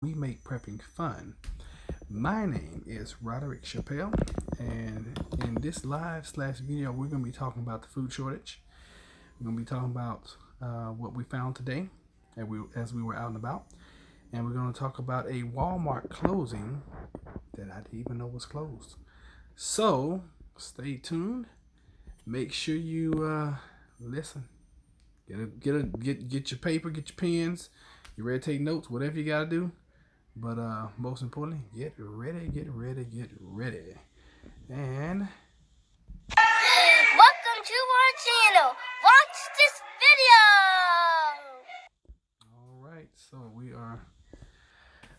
we make prepping fun. My name is Roderick Chappelle, and in this live slash video, we're going to be talking about the food shortage. We're going to be talking about what we found today as we were out and about, and we're going to talk about a Walmart closing that I didn't even know was closed. So stay tuned. Make sure you listen. Get your paper, get your pens. You ready to take notes, whatever you gotta do. But most importantly, get ready, get ready, get ready. And welcome to our channel. Watch this video. all right, so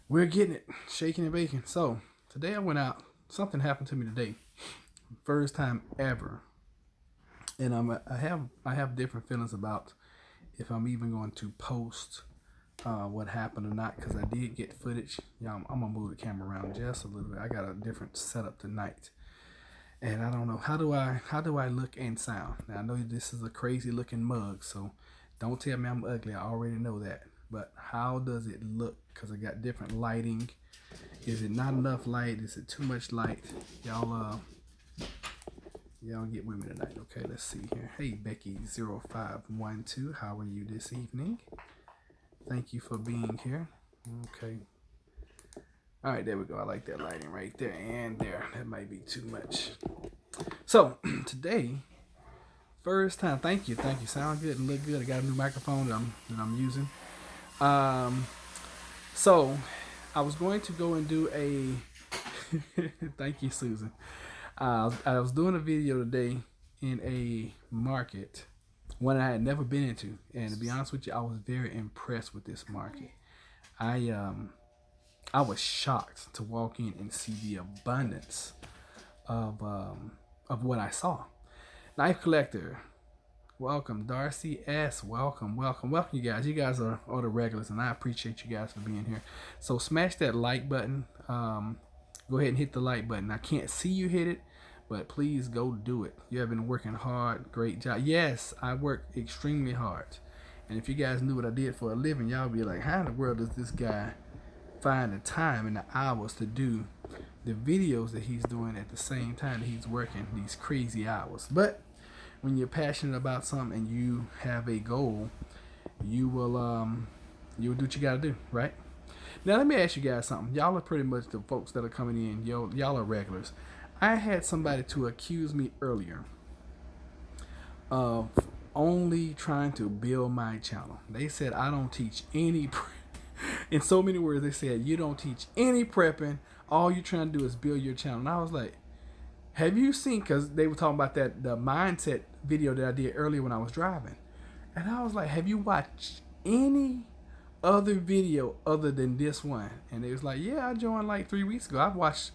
we're getting it, shaking and baking. So today I went out. Something happened to me today. First time ever. And I have different feelings about if I'm even going to post what happened or not, because I did get footage. Yeah, I'm gonna move the camera around just a little bit. I got a different setup tonight, and I don't know how do I look and sound. Now I know this is a crazy looking mug, so don't tell me I'm ugly. I already know that. But how does it look? Because I got different lighting. Is it not enough light? Is it too much light? Y'all get with me tonight. Okay, let's see here. Hey Becky0512, how are you this evening? Thank you for being here. Okay. All right, there we go. I like that lighting right there and there. That might be too much. So today, first time. Thank you. Sound good and look good. I got a new microphone that I'm using. So I was going to go and do a. Thank you, Susan. I was doing a video today in a market, one I had never been into, and to be honest with you, I was very impressed with this market. I was shocked to walk in and see the abundance of what I saw. Knife collector, welcome. Darcy S, welcome, you guys. You guys are the regulars, and I appreciate you guys for being here. So smash that like button. Go ahead and hit the like button. I can't see you hit it, but please go do it. You have been working hard. Great job. Yes, I work extremely hard. And if you guys knew what I did for a living, y'all would be like, how in the world does this guy find the time and the hours to do the videos that he's doing at the same time that he's working these crazy hours? But when you're passionate about something and you have a goal, you'll do what you gotta do, right? Now let me ask you guys something. Y'all are pretty much the folks that are coming in. Y'all are regulars. I had somebody to accuse me earlier of only trying to build my channel. They said I don't teach any. In so many words, they said you don't teach any prepping. All you're trying to do is build your channel. And I was like, have you seen? Because they were talking about the mindset video that I did earlier when I was driving, and I was like, have you watched any other video other than this one? And they was like, yeah, I joined like 3 weeks ago. I've watched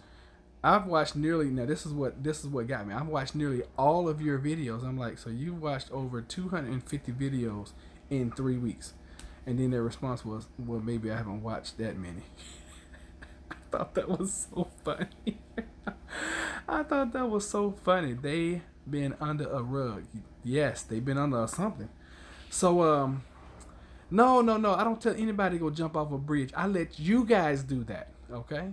nearly, now this is what got me. I've watched nearly all of your videos. I'm like, so you watched over 250 videos in 3 weeks. And then their response was, well, maybe I haven't watched that many. I thought that was so funny. I thought that was so funny. They been under a rug. Yes, they've been under something. So no, I don't tell anybody to go jump off a bridge. I let you guys do that, okay?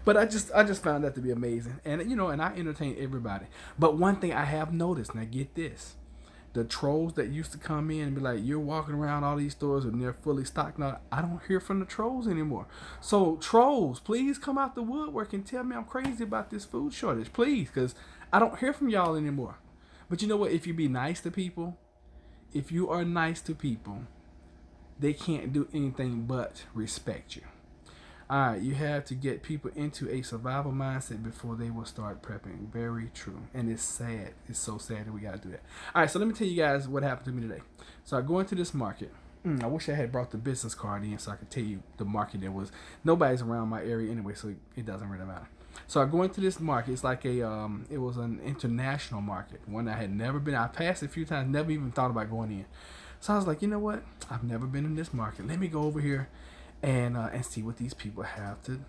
But I just found that to be amazing, and and I entertain everybody. But one thing I have noticed, now get this: the trolls that used to come in and be like, "You're walking around all these stores and they're fully stocked." Now I don't hear from the trolls anymore. So trolls, please come out the woodwork and tell me I'm crazy about this food shortage, please, because I don't hear from y'all anymore. But you know what? If you be nice to people, if you are nice to people, they can't do anything but respect you. All right, you have to get people into a survival mindset before they will start prepping. Very true. And it's sad. It's so sad that we got to do that. All right, so let me tell you guys what happened to me today. So I go into this market. I wish I had brought the business card in so I could tell you the market there was. Nobody's around my area anyway, so it doesn't really matter. So I go into this market. It's like it was an international market, one I had never been. I passed it a few times, never even thought about going in. So I was like, you know what? I've never been in this market. Let me go over here and see what these people have to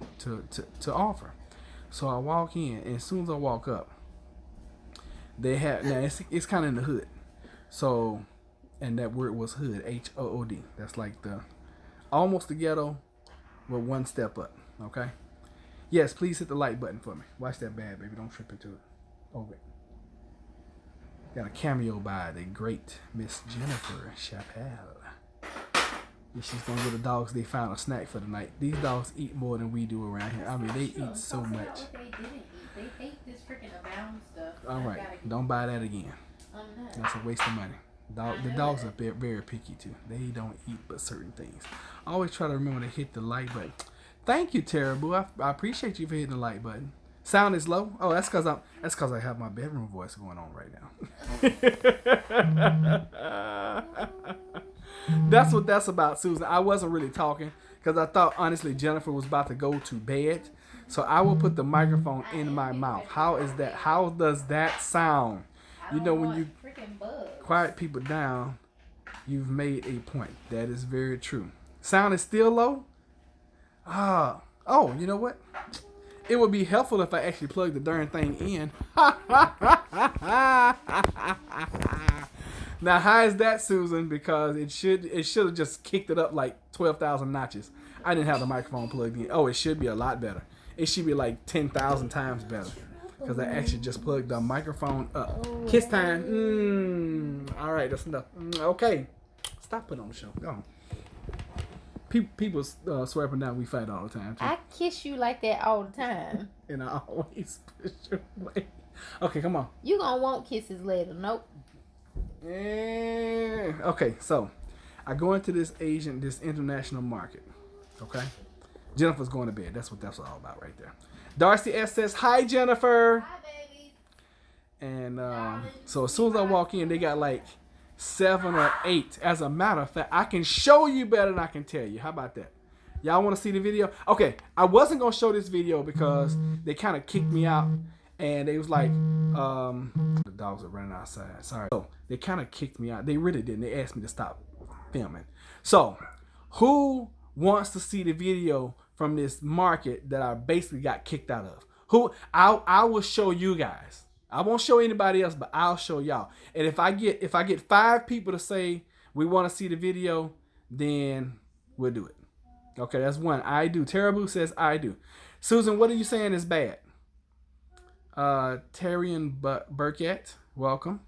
offer. So I walk in, and as soon as I walk up, they have, now it's kind of in the hood. So, and that word was hood, HOOD. That's like the almost the ghetto with one step up. Okay. Yes, please hit the like button for me. Watch that bad, baby. Don't trip into it. Okay. Got a cameo by the great Miss Jennifer Chappelle. She's gonna give the dogs they found a snack for the night. These dogs eat more than we do around here. I mean, they eat so much. They hate this freaking Abound stuff. All right, don't buy that again. That's a waste of money. The dogs are very picky too. They don't eat but certain things. Always try to remember to hit the like button. Thank you, Terrible. I appreciate you for hitting the like button. Sound is low. Oh, that's cause I have my bedroom voice going on right now. That's what that's about, Susan. I wasn't really talking because I thought honestly Jennifer was about to go to bed. So I will put the microphone in my mouth. How is that? How does that sound? You know, when you quiet people down, you've made a point. That is very true. Sound is still low? Oh, you know what? It would be helpful if I actually plug the darn thing in. Now, how is that, Susan? Because it should have just kicked it up like 12,000 notches. I didn't have the microphone plugged in. Oh, it should be a lot better. It should be like 10,000 times better. Because I actually just plugged the microphone up. Kiss time. All right, that's enough. Okay. Stop putting on the show. Go on. People swear up and down we fight all the time, too. I kiss you like that all the time. And I always push you away. Okay, come on. You gonna want kisses later. Nope. Okay, so I go into this international market. Okay, Jennifer's going to bed. That's what that's all about right there. Darcy S says, "Hi, Jennifer." Hi, baby. And so as soon as I walk in, they got like 7 or 8. As a matter of fact, I can show you better than I can tell you. How about that? Y'all want to see the video? Okay, I wasn't gonna show this video because they kind of kicked me out. And they was like, the dogs are running outside. Sorry. So they kind of kicked me out. They really didn't. They asked me to stop filming. So who wants to see the video from this market that I basically got kicked out of? Who? I will show you guys. I won't show anybody else, but I'll show y'all. And if I get 5 people to say we want to see the video, then we'll do it. Okay, that's 1. I do. Terrible says I do. Susan, what are you saying is bad? Terrian Burkett, welcome.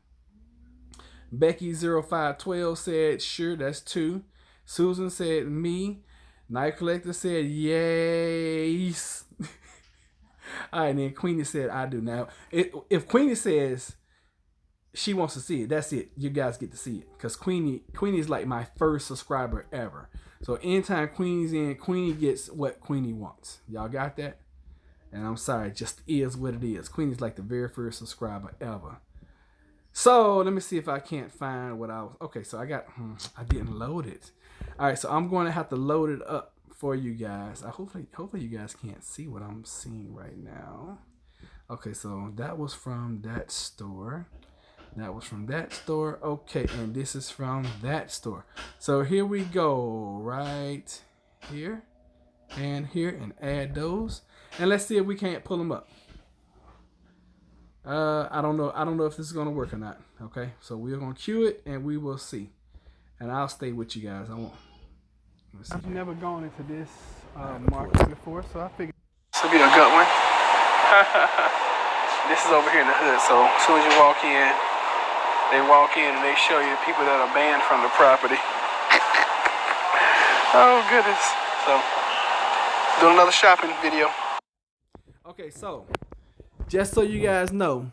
Becky0512 said, sure, that's 2. Susan said, me. Night Collector said, yes. All right, and then Queenie said, I do. Now, if Queenie says she wants to see it, that's it. You guys get to see it. Because Queenie is like my first subscriber ever. So anytime Queenie's in, Queenie gets what Queenie wants. Y'all got that? And I'm sorry, it just is what it is. Queenie's like the very first subscriber ever. So let me see if I can't find what I was. Okay, so I didn't load it. All right, so I'm going to have to load it up for you guys. Hopefully you guys can't see what I'm seeing right now. Okay, so that was from that store. That was from that store. Okay, and this is from that store. So here we go, right here and here, and add those. And let's see if we can't pull them up. I don't know if this is gonna work or not. Okay, so we're gonna cue it and we will see. And I'll stay with you guys. I've never gone into this market before, so I figured this will be a good one. This is over here in the hood. So as soon as you walk in, they walk in and they show you people that are banned from the property. Oh goodness! So doing another shopping video. Okay, so just so you guys know,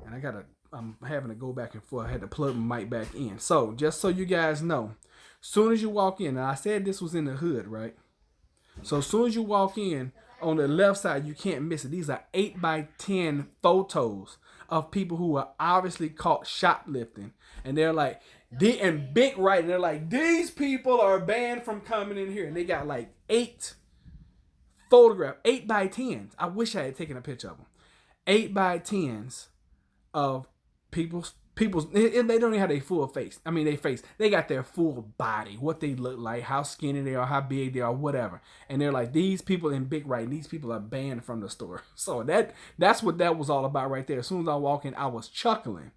and I'm having to go back and forth. I had to plug my mic back in. So just so you guys know, soon as you walk in, and I said this was in the hood, right? So as soon as you walk in, on the left side, you can't miss it. These are 8x10 photos of people who are obviously caught shoplifting, and they're like, in big writing, they're like, these people are banned from coming in here, and they got like 8 photograph 8x10s. I wish I had taken a picture of them. 8x10s of people's. They don't even have their full face. I mean, they got their full body, what they look like, how skinny they are, how big they are, whatever. And they're like, these people in big writing, these people are banned from the store. So that's what that was all about right there. As soon as I walk in, I was chuckling.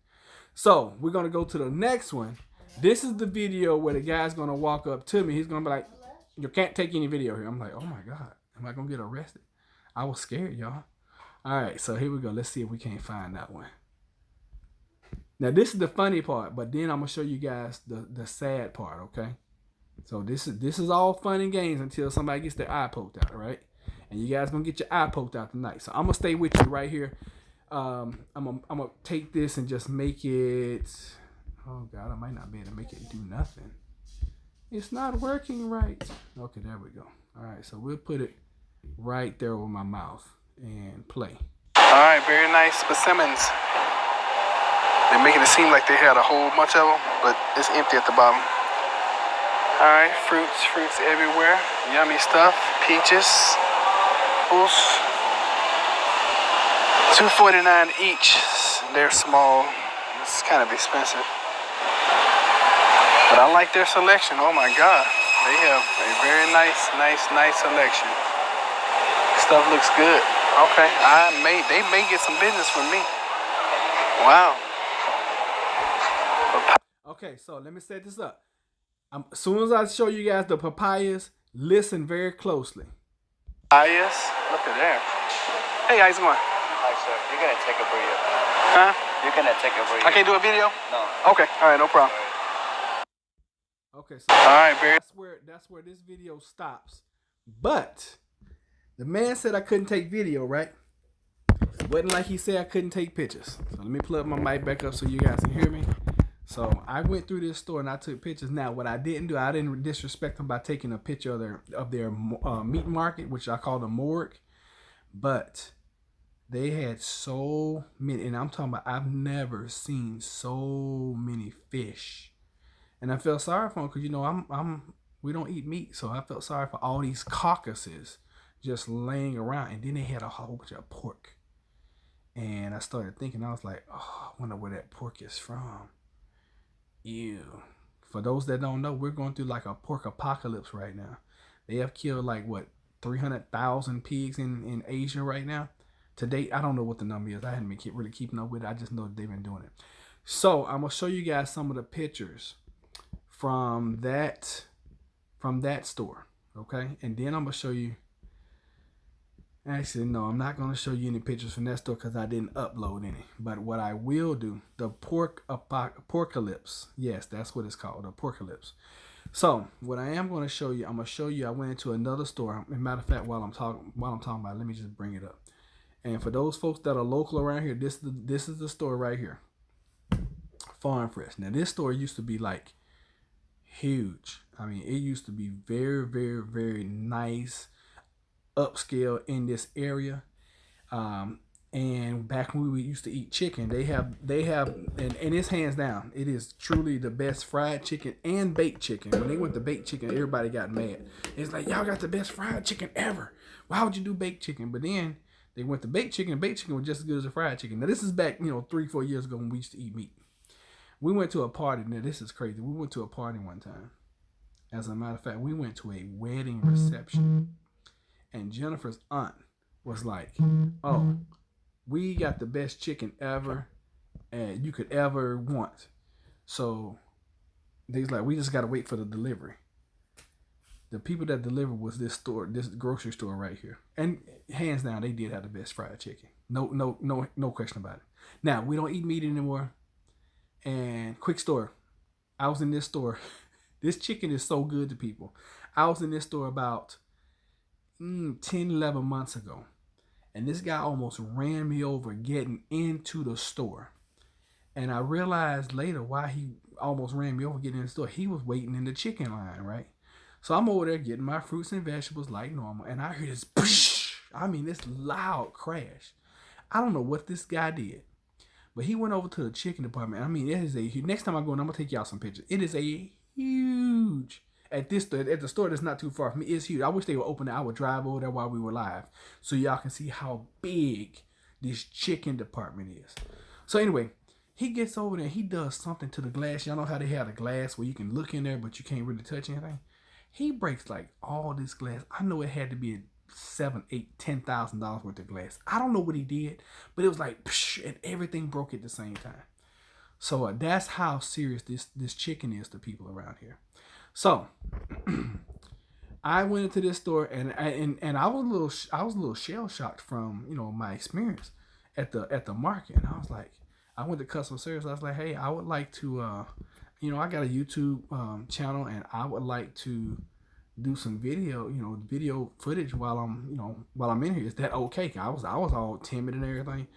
So we're gonna go to the next one, This is the video where the guy's gonna walk up to me. He's gonna be like, "You can't take any video here." I'm like, "Oh my god, am I gonna get arrested?" I was scared, y'all. All right, so here we go. Let's see if we can't find that one. Now this is the funny part, but then I'm gonna show you guys the sad part. Okay, so this is all fun and games until somebody gets their eye poked out, right? And you guys gonna get your eye poked out tonight. So I'm gonna stay with you right here. I'm gonna take this and just make it. Oh God, I might not be able to make it do nothing. It's not working right. Okay, there we go. All right, so we'll put it right there over my mouth and play. All right, very nice specimens. They're making it seem like they had a whole bunch of them, but it's empty at the bottom. All right, fruits everywhere. Yummy stuff. Peaches, apples. $2.49 each. They're small. It's kind of expensive, but I like their selection. Oh my God, they have a very nice selection. Stuff looks good. Okay, they may get some business from me. Wow. Okay, so let me set this up. As soon as I show you guys the papayas, listen very closely. Papayas, look at there. Hey, how's it going? Hi, sir. You're gonna take a video. Huh? You're gonna take a video. I can't do a video? No. Okay, all right, no problem. Okay, so that's where this video stops. But the man said I couldn't take video, right? It wasn't like he said I couldn't take pictures. So let me plug my mic back up so you guys can hear me. So I went through this store and I took pictures. Now, what I didn't do, I didn't disrespect them by taking a picture of their meat market, which I call the morgue. But they had so many, and I'm talking about I've never seen so many fish. And I felt sorry for them because, you know, we don't eat meat. So I felt sorry for all these carcasses just laying around. And then they had a whole bunch of pork. And I started thinking, I was like, oh, I wonder where that pork is from. Ew. For those that don't know, we're going through like a pork apocalypse right now. They have killed like, 300,000 pigs in Asia right now. To date, I don't know what the number is. I haven't been really keeping up with it. I just know that they've been doing it. So I'm going to show you guys some of the pictures from that store. Okay. And then I'm going to show you. Actually, no, I'm not going to show you any pictures from that store because I didn't upload any. But what I will do, the porkalypse. Yes, that's what it's called, the porkalypse. So what I am going to show you, I'm going to show you. I went into another store. As a matter of fact, while I'm talking about it, let me just bring it up. And for those folks that are local around here, this is the store right here, Farm Fresh. Now this store used to be like huge. I mean, it used to be very, very, very nice, upscale in this area. And back when we used to eat chicken, they have and it's hands down, it is truly the best fried chicken and baked chicken. When they went to baked chicken, everybody got mad. It's like, y'all got the best fried chicken ever. Why would you do baked chicken? But then they went to baked chicken, and baked chicken was just as good as a fried chicken. Now this is back, 3-4 years ago when we used to eat meat. We went to a party. Now this is crazy. We went to a party one time. As a matter of fact, we went to a wedding reception. And Jennifer's aunt was like, oh, we got the best chicken ever and you could ever want. So they's like, we just got to wait for the delivery. The people that delivered was this grocery store right here. And hands down, they did have the best fried chicken. No question about it. Now, we don't eat meat anymore. And quick story. I was in this store. This chicken is so good to people. I was in this store about 10, 11 months ago. And this guy almost ran me over getting into the store. And I realized later why he almost ran me over getting in the store. He was waiting in the chicken line, right? So I'm over there getting my fruits and vegetables like normal. And I hear this, this loud crash. I don't know what this guy did. But he went over to the chicken department. I mean, it is next time I go in, I'm going to take y'all some pictures. It is a huge... At the store that's not too far from me, it's huge. I wish they would open it. I would drive over there while we were live so y'all can see how big this chicken department is. So anyway, he gets over there and he does something to the glass. Y'all know how they have the glass where you can look in there but you can't really touch anything? He breaks like all this glass. I know it had to be $7,000, $8,000, $10,000 worth of glass. I don't know what he did, but it was like, and everything broke at the same time. So that's how serious this chicken is to people around here. So I went into this store and I was a little shell shocked from my experience at the market, and I was like, I went to customer service. I was like, hey, I would like to, I got a YouTube channel, and I would like to do some video footage while I'm in here. Is that okay? I was all timid and everything,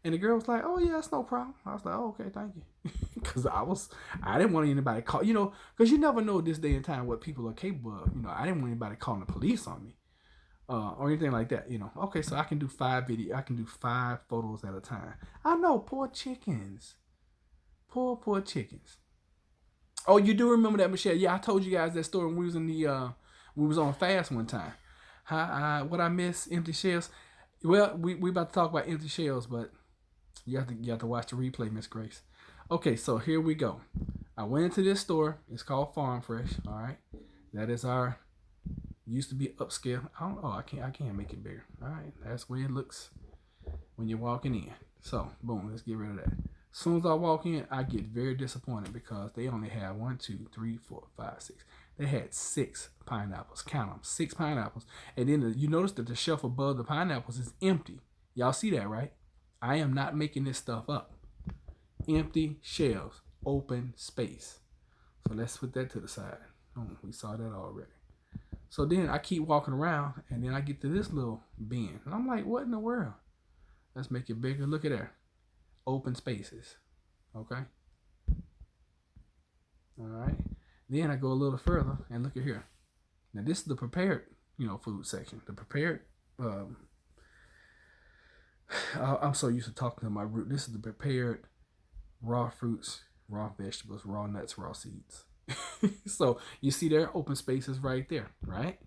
and the girl was like, oh yeah, it's no problem. I was like, oh, okay, thank you, because I didn't want anybody call, because you never know this day and time what people are capable of. I didn't want anybody calling the police on me. Or anything like that, Okay, so I can do 5 photos at a time. I know, poor chickens. Poor chickens. Oh, you do remember that, Michelle? Yeah, I told you guys that story when we was we was on fast one time. What I miss, empty shells. Well, we about to talk about empty shells, but you have to watch the replay, Miss Grace. Okay, so here we go. I went into this store. It's called Farm Fresh. All right, that is our. Used to be upscale. I can't make it bigger. All right, that's the way it looks when you're walking in. So boom, let's get rid of that. As soon as I walk in, I get very disappointed because they only had 1, 2, 3, 4, 5, 6. They had 6 pineapples. Count them, 6 pineapples. And then you notice that the shelf above the pineapples is empty. Y'all see that, right? I am not making this stuff up. Empty shelves, open space. So let's put that to the side. Oh, we saw that already. So then I keep walking around, and then I get to this little bin. And I'm like, what in the world? Let's make it bigger. Look at there. Open spaces. Okay? All right. Then I go a little further, and look at here. Now, this is the prepared, food section. The prepared, I'm so used to talking to my root. This is the prepared raw fruits, raw vegetables, raw nuts, raw seeds. So you see there, open spaces right there, right?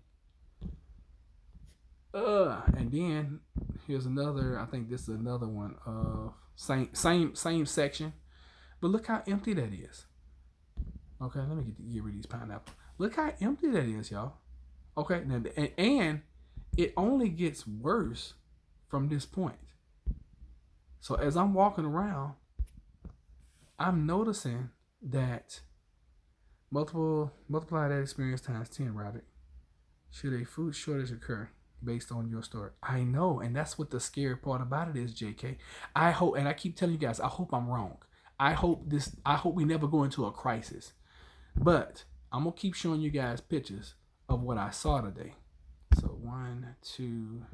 And then here's another. I think this is another one of same section, but look how empty that is. Okay, let me get rid of these pineapples. Look how empty that is, y'all. Okay, now and it only gets worse from this point. So as I'm walking around, I'm noticing that. Multiply that experience times 10, Robert. Should a food shortage occur based on your story? I know, and that's what the scary part about it is, JK. I hope, and I keep telling you guys, I hope I'm wrong. I hope we never go into a crisis. But I'm gonna keep showing you guys pictures of what I saw today. So 1, 2.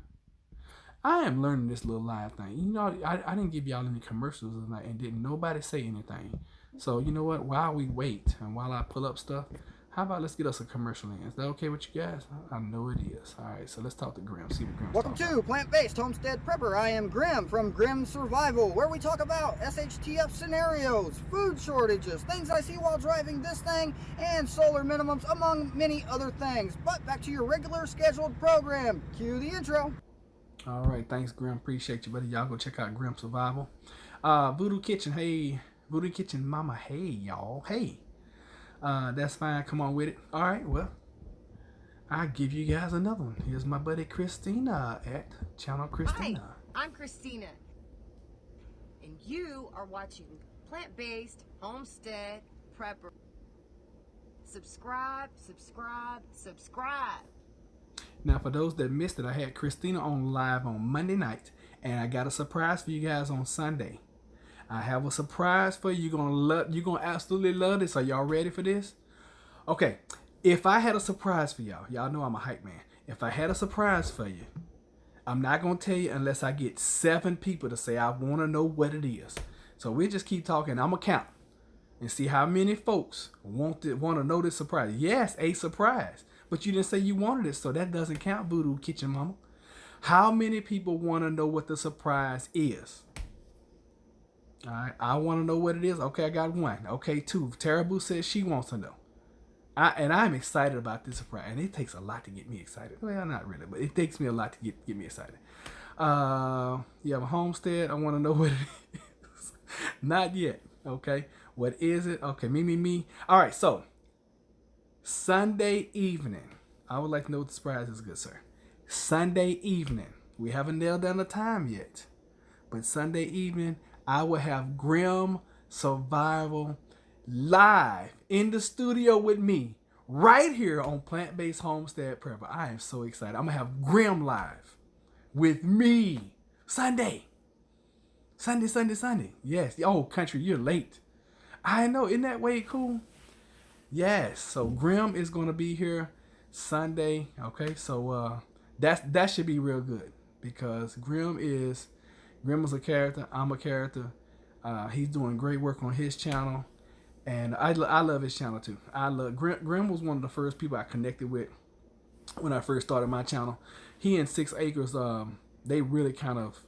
I am learning this little live thing. I didn't give y'all any commercials tonight, and didn't nobody say anything. So you know what? While we wait and while I pull up stuff, how about let's get us a commercial in? Is that okay with you guys? I know it is. All right, so let's talk to Grim. See what Grim's Welcome to Plant-Based Homestead Prepper. I am Grim from Grim Survival, where we talk about SHTF scenarios, food shortages, things I see while driving this thing, and solar minimums, among many other things. But back to your regular scheduled program. Cue the intro. All right, thanks, Grim. Appreciate you, buddy. Y'all go check out Grim Survival. Voodoo Kitchen, hey. Voodoo Kitchen Mama, hey, y'all. Hey. That's fine. Come on with it. All right, well, I'll give you guys another one. Here's my buddy Christina at Channel Christina. Hi, I'm Christina, and you are watching Plant-Based Homestead Prepper. Subscribe, subscribe, subscribe. Now, for those that missed it, I had Christina on live on Monday night, and I got a surprise for you guys on Sunday. I have a surprise for you. You're gonna absolutely love this. Are y'all ready for this? Okay, if I had a surprise for y'all know I'm a hype man. If I had a surprise for you, I'm not gonna tell you unless I get 7 people to say I want to know what it is. So we just keep talking. I'm gonna count and see how many folks want to know this surprise. Yes, a surprise. But you didn't say you wanted it, so that doesn't count, Voodoo Kitchen Mama. How many people want to know what the surprise is? All right, I want to know what it is. Okay, I got 1. Okay, 2. Terrible says she wants to know. I'm excited about this surprise, and it takes a lot to get me excited. Well, not really, but it takes me a lot to get me excited. You have a homestead. I want to know what it is. Not yet. Okay, what is it? Okay, me. All right, so Sunday evening. I would like to know what the surprise is, good sir. Sunday evening. We haven't nailed down the time yet, but Sunday evening I will have Grim Survival live in the studio with me right here on Plant-Based Homestead Prepper. I am so excited. I'm going to have Grim live with me Sunday. Sunday. Yes. Oh, country, you're late. I know. Isn't that way cool? Yes. So Grim is going to be here Sunday. Okay. So that should be real good because Grim is a character. I'm a character. He's doing great work on his channel, and I love his channel too. I love Grim was one of the first people I connected with when I first started my channel. He and 6 Acres, they really kind of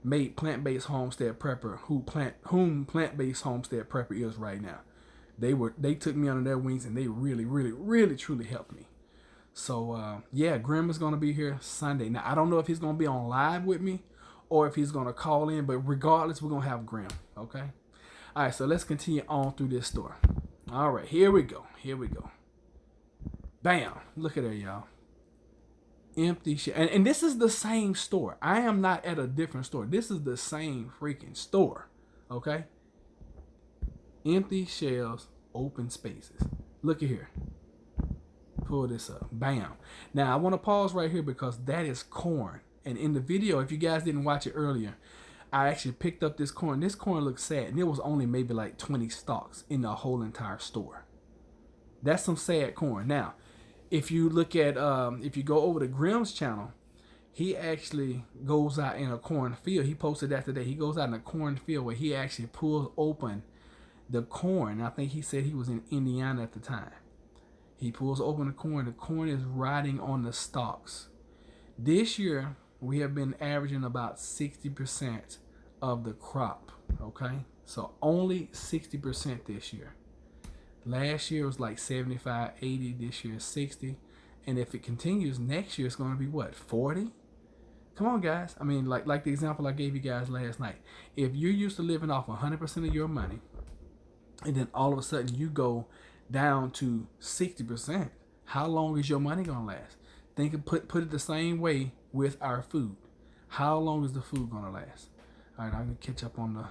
made Plant-Based Homestead Prepper whom Plant-Based Homestead Prepper is right now. They took me under their wings and they really truly helped me. So yeah, Grim is gonna be here Sunday. Now I don't know if he's gonna be on live with me or if he's gonna call in, but regardless, we're gonna have Grim. Okay. All right, so let's continue on through this store. All right, here we go. Bam! Look at there, y'all. Empty shit. And this is the same store. I am not at a different store. This is the same freaking store. Okay? Empty shelves, open spaces. Look at here. Pull this up. Bam. Now, I want to pause right here because that is corn. And in the video, if you guys didn't watch it earlier, I actually picked up this corn. This corn looks sad. And it was only maybe like 20 stalks in the whole entire store. That's some sad corn. Now, if you look at, if you go over to Grim's channel, he actually goes out in a cornfield. He posted that today. He goes out in a cornfield where he actually pulls open the corn. I think he said he was in Indiana at the time. He pulls open the corn. The corn is rotting on the stalks. This year, we have been averaging about 60% of the crop. Okay? So only 60% this year. Last year was like 75, 80. This year is 60. And if it continues, next year it's going to be what, 40? Come on, guys. I mean, like the example I gave you guys last night. If you're used to living off 100% of your money, and then all of a sudden you go down to 60%, how long is your money going to last? Think of put it the same way with our food. How long is the food going to last? All right, I'm going to catch up on the...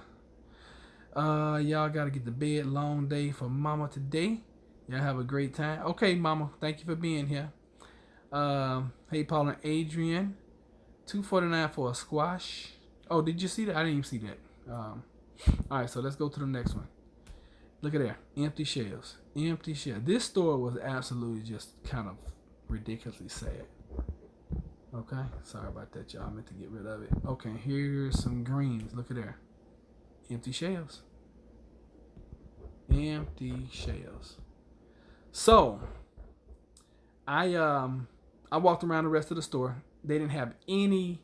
y'all gotta get to bed. Long day for mama today. Y'all have a great time. Okay, mama, thank you for being here. Hey, Paul and Adrian, $2.49 for a squash. Oh, did you see that? I didn't even see that. All right, so let's go to the next one. Look at there, empty shelves. This store was absolutely just kind of ridiculously sad. Okay, sorry about that, y'all. I meant to get rid of it. Okay, here's some greens. Look at there. Empty shelves. So I walked around the rest of the store. They didn't have any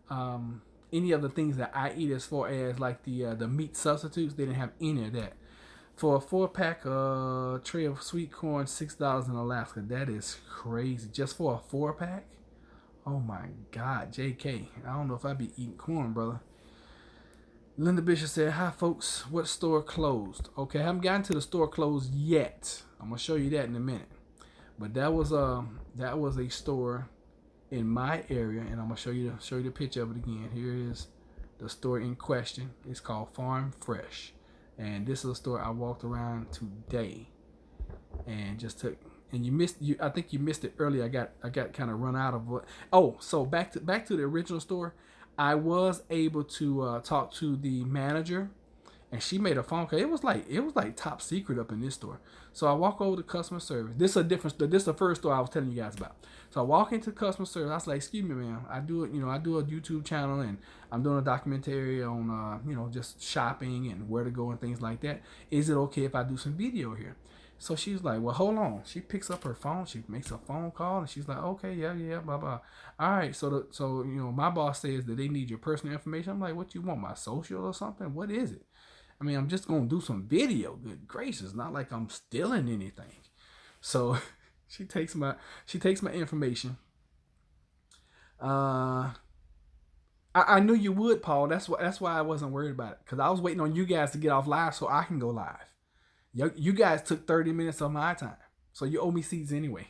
of the things that I eat as far as like the meat substitutes. They didn't have any of that. For a 4-pack tray of sweet corn, $6 in Alaska. That is crazy. Just for a 4-pack? Oh my God, JK. I don't know if I'd be eating corn, brother. Linda Bishop said, hi folks, what store closed? Okay, I haven't gotten to the store closed yet. I'm gonna show you that in a minute. But that was a store in my area, and I'm gonna show you the picture of it again. Here is the store in question. It's called Farm Fresh. And this is a store I walked around today and just took. And I think you missed it earlier. I got kind of run out of what. Oh, so back to the original store. I was able to talk to the manager, and she made a phone call. It was like top secret up in this store. So I walk over to customer service. This is a different store. This is the first store I was telling you guys about. So I walk into customer service. I was like, "Excuse me, ma'am. I do a YouTube channel, and I'm doing a documentary on just shopping and where to go and things like that. Is it okay if I do some video here?" So she's like, well, hold on. She picks up her phone. She makes a phone call, and she's like, okay, yeah, blah, blah. All right, so my boss says that they need your personal information. I'm like, what you want, my social or something? What is it? I mean, I'm just going to do some video. Good gracious, not like I'm stealing anything. So she takes my information. I knew you would, Paul. That's why I wasn't worried about it, because I was waiting on you guys to get off live so I can go live. You guys took 30 minutes of my time, so you owe me seats anyway.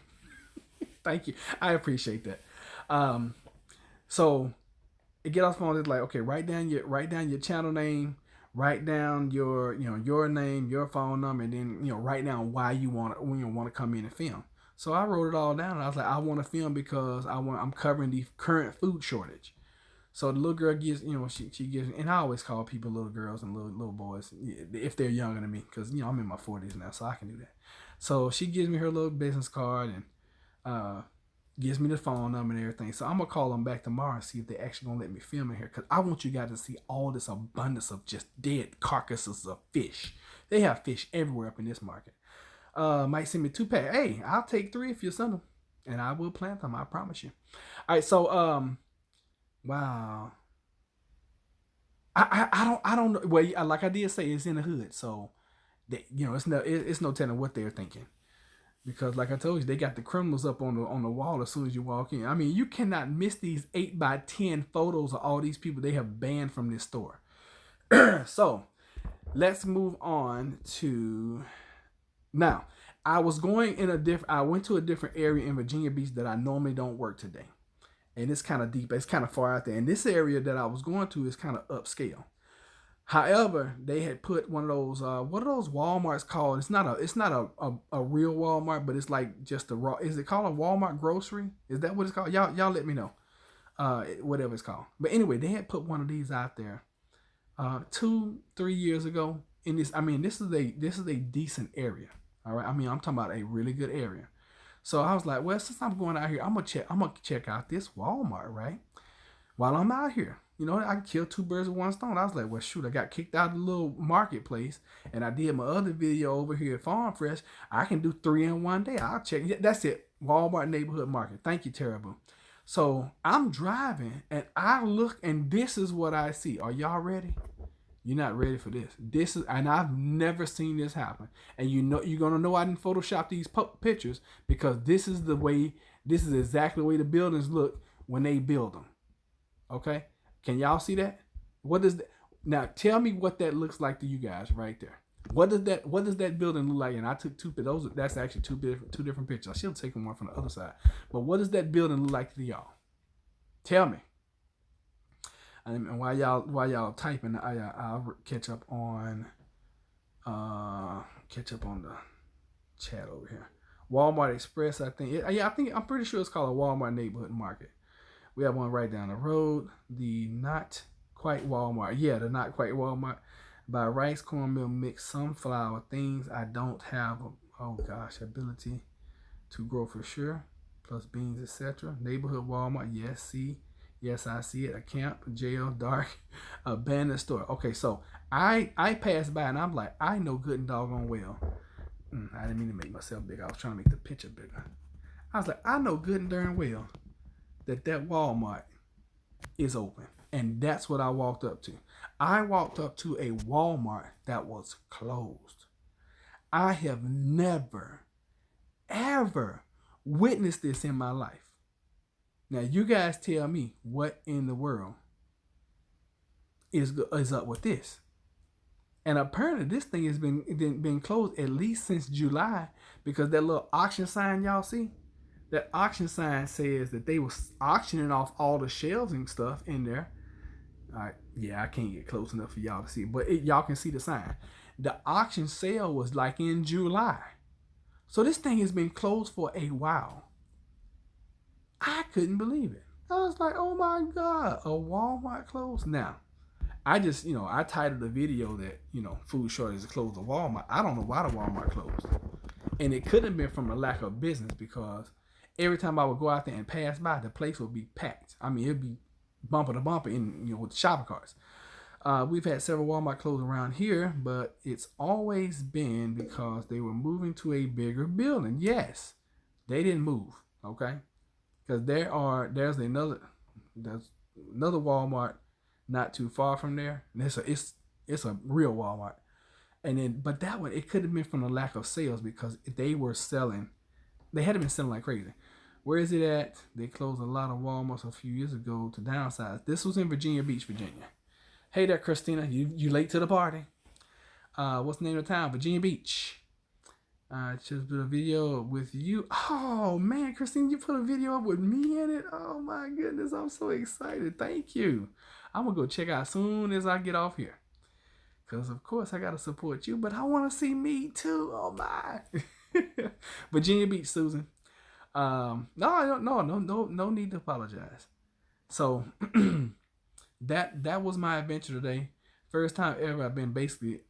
Thank you. I appreciate that. So it get off the phone. It's like, okay, write down your channel name, write down your, your name, your phone number, and then, write down why you want to, when you want to come in and film. So I wrote it all down, and I was like, I want to film because I'm covering the current food shortage. So the little girl gives, she gives, and I always call people little girls and little boys if they're younger than me, because I'm in my 40s now, so I can do that. So she gives me her little business card and gives me the phone number and everything. So I'm gonna call them back tomorrow and see if they actually gonna let me film in here, because I want you guys to see all this abundance of just dead carcasses of fish. They have fish everywhere up in this market. Might send me 2 packs. Hey, I'll take 3 if you send them, and I will plant them. I promise you. All right, so wow. I don't know. Well, like I did say, it's in the hood, so they, it's no telling what they're thinking, because like I told you, they got the criminals up on the wall as soon as you walk in. I mean, you cannot miss these 8x10 photos of all these people they have banned from this store. So let's move on to now. I went to a different area in Virginia Beach that I normally don't work today. And it's kind of deep. It's kind of far out there. And this area that I was going to is kind of upscale. However, they had put one of those, what are those Walmarts called? It's not a real Walmart, but it's like just a raw. Is it called a Walmart grocery? Is that what it's called? Y'all let me know. Whatever it's called. But anyway, they had put one of these out there 2-3 years ago. In this, I mean, this is a decent area. All right. I mean, I'm talking about a really good area. So I was like, well, since I'm going out here, I'm gonna check out this Walmart, right? While I'm out here, I can kill 2 birds with 1 stone. I was like, well, shoot, I got kicked out of the little marketplace, and I did my other video over here at Farm Fresh. I can do 3 in one day. I'll check. That's it. Walmart Neighborhood Market. Thank you, Terrible. So I'm driving, and I look, and this is what I see. Are y'all ready? You're not ready for this. And I've never seen this happen. And you're gonna know I didn't Photoshop these pictures, because this is exactly the way the buildings look when they build them. Okay, can y'all see that? What does that? Now tell me what that looks like to you guys right there. What does that building look like? And I took 2 pictures. That's actually two different pictures. I should have taken one from the other side. But what does that building look like to y'all? Tell me. And while y'all typing, I'll catch up on the chat over here. Walmart Express, I think. I'm pretty sure it's called a Walmart Neighborhood Market. We have one right down the road. The Not Quite Walmart. Yeah, the Not Quite Walmart. Buy rice, cornmeal, mix, sunflower, things I don't have. Ability to grow for sure. Plus beans, etc. Neighborhood Walmart. Yes, see. Yes, I see it. A camp, a jail, dark, abandoned store. Okay, so I passed by and I'm like, I know good and doggone well. I didn't mean to make myself big. I was trying to make the picture bigger. I was like, I know good and darn well that Walmart is open. And that's what I walked up to. I walked up to a Walmart that was closed. I have never, ever witnessed this in my life. Now, you guys tell me what in the world is up with this. And apparently this thing has been closed at least since July, because that little auction sign y'all see, that auction sign says that they were auctioning off all the shelves and stuff in there. All right, yeah, I can't get close enough for y'all to see, but y'all can see the sign. The auction sale was like in July. So this thing has been closed for a while. I couldn't believe it. I was like, oh my God, a Walmart closed? Now, I just, I titled the video that, food shortage closed the Walmart. I don't know why the Walmart closed. And it couldn't have been from a lack of business, because every time I would go out there and pass by, the place would be packed. I mean, it'd be bumper to bumper in, with the shopping carts. We've had several Walmart close around here, but it's always been because they were moving to a bigger building. Yes, they didn't move, okay? Because there's another Walmart not too far from there. And it's a real Walmart. And then, but that one, it could have been from the lack of sales, because they had been selling like crazy. Where is it at? They closed a lot of Walmarts a few years ago to downsize. This was in Virginia Beach, Virginia. Hey there, Christina. You late to the party. What's the name of the town? Virginia Beach. Just did a video with you. Oh man, Christine, you put a video up with me in it. Oh my goodness, I'm so excited. Thank you. I'm gonna go check out as soon as I get off here, Because, of course, I got to support you, but I want to see me too. Oh, my. Virginia Beach, Susan. No need to apologize. So, that was my adventure today. First time ever I've been basically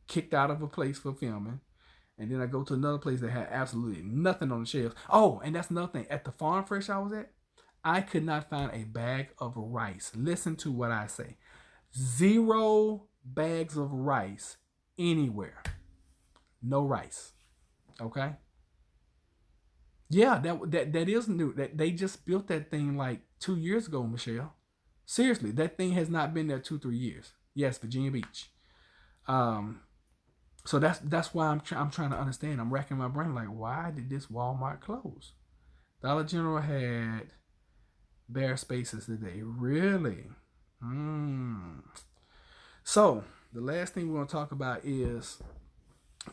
kicked out of a place for filming. And then I go to another place that had absolutely nothing on the shelves. Oh, and that's another thing. At the farm fresh I was at, I could not find a bag of rice. Listen to what I say. 0 bags of rice anywhere. No rice. Okay? Yeah, that is new. That they just built that thing like 2 years ago, Michelle. Seriously, that thing has not been there 2-3 years. Yes, Virginia Beach. So that's why I'm trying to understand. I'm racking my brain like, why did this Walmart close? Dollar General had bare spaces today. Really? So the last thing we're going to talk about is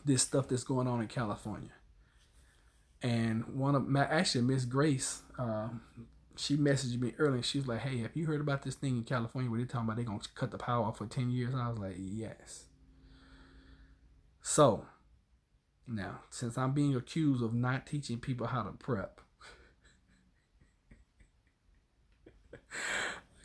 this stuff that's going on in California. And Miss Grace, she messaged me earlier. She was like, hey, have you heard about this thing in California where they're talking about they're going to cut the power off for 10 years? And I was like, yes. So, now, since I'm being accused of not teaching people how to prep, I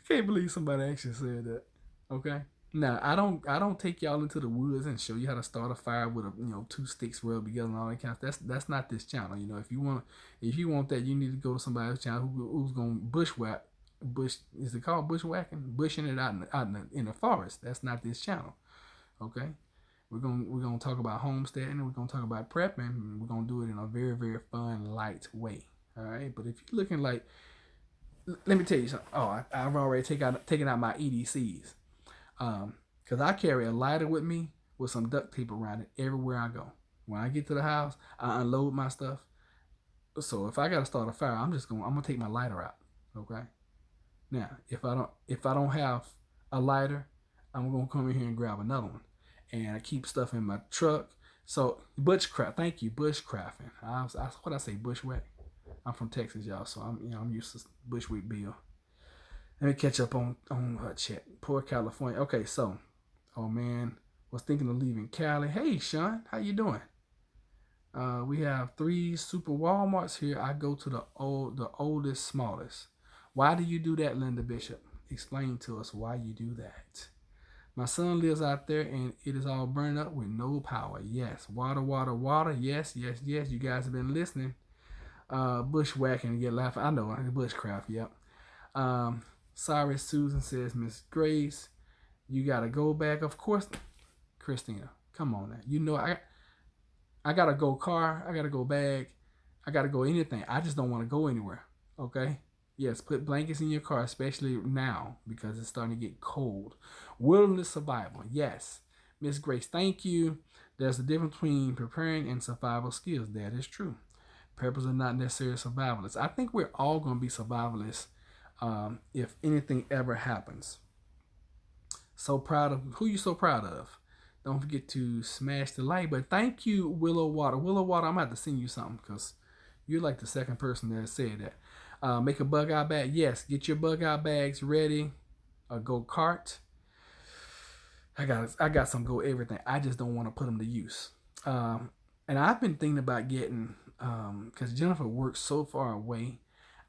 can't believe somebody actually said that. Okay? Now, I don't take y'all into the woods and show you how to start a fire with 2 sticks rubbed together and all that kind of stuff. That's not this channel. If you want that, you need to go to somebody else's channel who's gonna bushwhack. Is it called bushwhacking? Bushing it out in the forest. That's not this channel. Okay? We're gonna talk about homesteading. We're gonna talk about prepping. And we're gonna do it in a very, very fun, light way. All right. But if you're looking like, let me tell you something. Oh, I've already taken out my EDCs. Because I carry a lighter with me with some duct tape around it everywhere I go. When I get to the house, I unload my stuff. So if I gotta start a fire, I'm gonna take my lighter out. Okay. Now, if I don't have a lighter, I'm gonna come in here and grab another one. And I keep stuff in my truck. So bushcraft, thank you, bushcrafting. What I say, bushwhack. I'm from Texas, y'all, so I'm used to bushwhack bill. Let me catch up on chat. Poor California. Okay, so, oh man, was thinking of leaving Cali. Hey, Sean, how you doing? We have 3 super Walmarts here. I go to the oldest, smallest. Why do you do that, Linda Bishop? Explain to us why you do that. My son lives out there and it is all burned up with no power. Yes, water, water, water. Yes, yes, yes. You guys have been listening. Bushwhacking and get laughing. I know, bushcraft. Yep. Sorry, Susan says, Miss Grace, you gotta go back. Of course, Christina, come on now. I gotta go car. I gotta go bag. I gotta go anything. I just don't want to go anywhere. Okay. Yes, put blankets in your car, especially now because it's starting to get cold. Wilderness survival. Yes, Miss Grace, thank you. There's a difference between preparing and survival skills. That is true. Preppers are not necessarily survivalists. I think we're all going to be survivalists if anything ever happens. So proud of who you so proud of. Don't forget to smash the like button. Thank you, Willow Water. Willow Water, I'm going to have to send you something because you're like the second person that said that. Make a bug out bag. Yes, get your bug out bags ready. A go kart. I got some go everything. I just don't want to put them to use. And I've been thinking about getting, because Jennifer works so far away,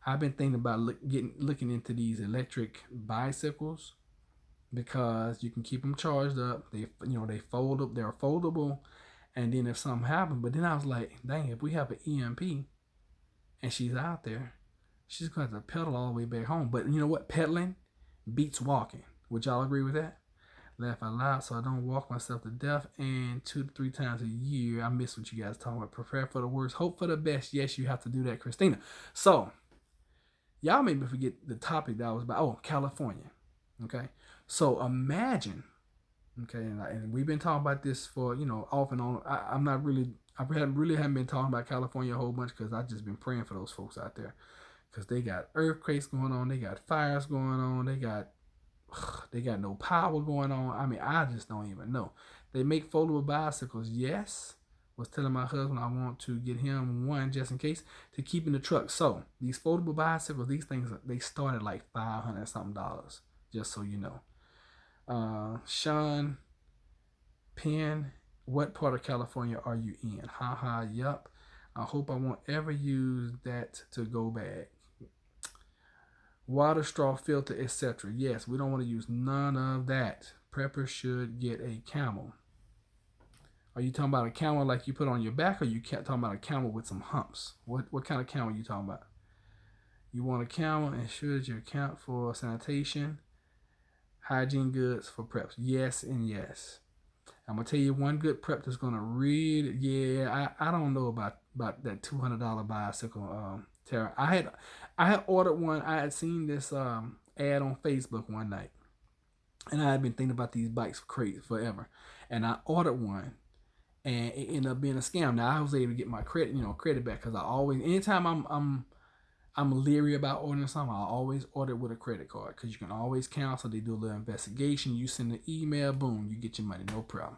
I've been thinking about looking into these electric bicycles because you can keep them charged up. They fold up. They're foldable, and then if something happens, but then I was like, dang, if we have an EMP, and she's out there, she's going to have to pedal all the way back home. But you know what? Pedaling beats walking. Would y'all agree with that? Laugh out loud so I don't walk myself to death. And 2 to 3 times a year, I miss what you guys talking about. Prepare for the worst, hope for the best. Yes, you have to do that, Christina. So, y'all made me forget the topic that I was about. Oh, California. Okay. So, imagine. Okay. And we've been talking about this for, off and on. I haven't been talking about California a whole bunch because I've just been praying for those folks out there. Because they got earthquakes going on. They got fires going on. They got no power going on. I mean, I just don't even know. They make foldable bicycles. Yes. Was telling my husband I want to get him one just in case to keep in the truck. So these foldable bicycles, these things, they start at like $500 something, just so you know. Sean, Pen, what part of California are you in? Haha, yup. I hope I won't ever use that to go bag. Water, straw, filter, etc. Yes, we don't want to use none of that. Preppers should get a camel. Are you talking about a camel like you put on your back, or you talking about a camel with some humps? What kind of camel are you talking about? You want a camel, ensures you account for sanitation, hygiene goods for preps. Yes and yes. I'm gonna tell you one good prep that's gonna read. Yeah, I don't know about that $200 bicycle, Tara. I had ordered one. I had seen this ad on Facebook one night, and I had been thinking about these bikes forever, and I ordered one, and it ended up being a scam. Now I was able to get my credit back, because I always, anytime I'm leery about ordering something, I always order with a credit card, because you can always cancel. They do a little investigation. You send an email, boom, you get your money, no problem.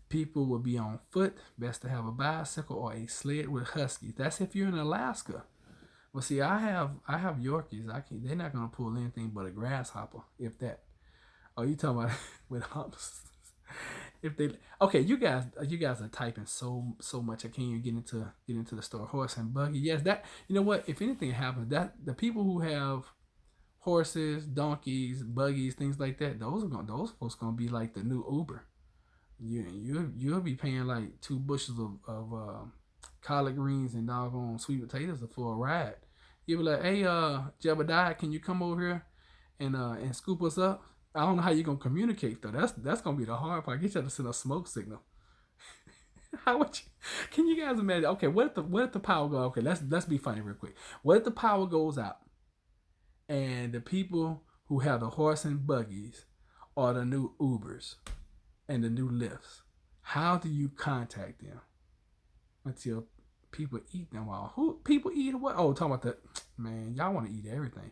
People will be on foot. Best to have a bicycle or a sled with huskies. That's if you're in Alaska. Well, see, I have Yorkies. They're not gonna pull anything but a grasshopper, if that. Oh, you talking about with humps? If they okay, you guys are typing so much. I can't even get into the store. Horse and buggy. Yes, that, you know what? If anything happens, that the people who have horses, donkeys, buggies, things like that, those folks gonna be like the new Uber. You'll be paying like 2 bushels of collard greens and doggone sweet potatoes for a ride. You'll be like, hey, Jebediah, can you come over here and scoop us up? I don't know how you're gonna communicate though. That's gonna be the hard part. Get you to send a smoke signal. Can you guys imagine? Okay, what if the power goes? Okay, let's be funny real quick. What if the power goes out and the people who have the horse and buggies are the new Ubers and the new Lyfts? How do you contact them until people eat them all? Who people eat what? Oh, talking about that, man. Y'all want to eat everything.